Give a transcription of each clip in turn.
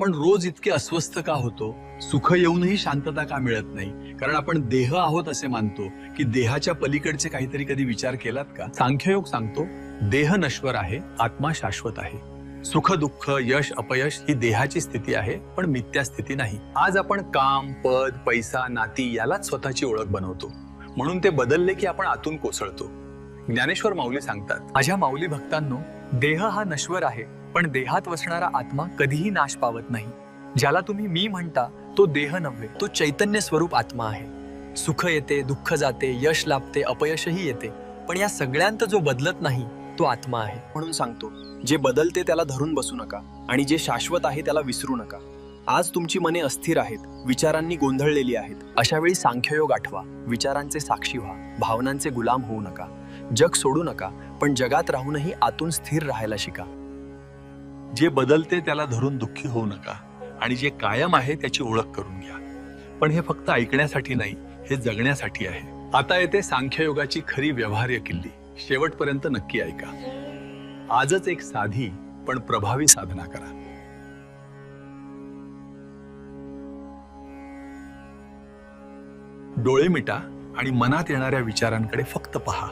आपण रोज इतके अस्वस्थ का होतो? सुख येऊनही शांतता का मिळत नाही? कारण आपण देह आहोत असे मानतो की देहाच्या पलीकडचे काहीतरी कधी विचार केलात का? सांख्ययोग सांगतो, देह नश्वर आहे, आत्मा शाश्वत आहे. सुख दुःख यश अपयश ही देहाची स्थिती आहे, पण मिथ्या स्थिती नाही. आज आपण काम पद पैसा नाती यालाच स्वतःची ओळख बनवतो, म्हणून ते बदलले की आपण आतून कोसळतो. ज्ञानेश्वर माऊली सांगतात, माझ्या माऊली भक्तांनो, देह हा नश्वर आहे, पण देहात वसणारा आत्मा कधीही नाश पावत नाही. ज्याला तुम्ही मी म्हणता तो देह नव्हे, तो चैतन्य स्वरूप आत्मा आहे. सुख येते, दुःख जाते, यश लाभते, अपयशही येते, पण या सगळ्यांत जो बदलत नाही तो आत्मा आहे. म्हणून सांगतो, जे बदलते त्याला धरून बसू नका आणि जे शाश्वत आहे त्याला विसरू नका. आज तुमची मने अस्थिर आहेत, विचारांनी गोंधळलेली आहेत. अशा वेळी सांख्ययोग आठवा, विचारांचे साक्षी व्हा, भावनांचे गुलाम होऊ नका. जग सोडू नका, पण जगात राहूनही आतून स्थिर राहायला शिका. जे बदलते त्याला धरून दुःखी होऊ नका आणि जे कायम आहे त्याची ओळख करून घ्या. पण हे फक्त ऐकण्यासाठी नाही, हे जगण्यासाठी आहे. आता येते सांख्ययोगाची खरी व्यवहार्य किल्ली. शेवटपर्यंत नक्की ऐका. आजच एक साधी पण प्रभावी साधना करा. डोळे मिटा आणि मनात येणाऱ्या विचारांकडे फक्त पहा.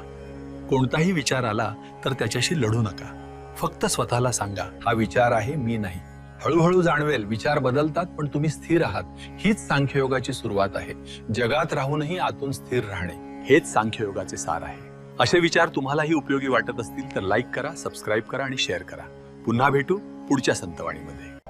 कोणताही विचार आला तर त्याच्याशी लढू नका. फक्त स्वतःला सांगा, हा विचार आहे, मी नाही. हळूहळू जाणवेल, विचार बदलतात पण तुम्ही स्थिर आहात. हीच सांख्ययोगाची सुरुवात आहे. जगात राहूनही आतून स्थिर राहणे, हेच सांख्ययोगाचे सार आहे. असे विचार तुम्हालाही उपयोगी वाटत असतील तर लाईक करा, सबस्क्राईब करा आणि शेअर करा. पुन्हा भेटू पुढच्या संतवाणीमध्ये.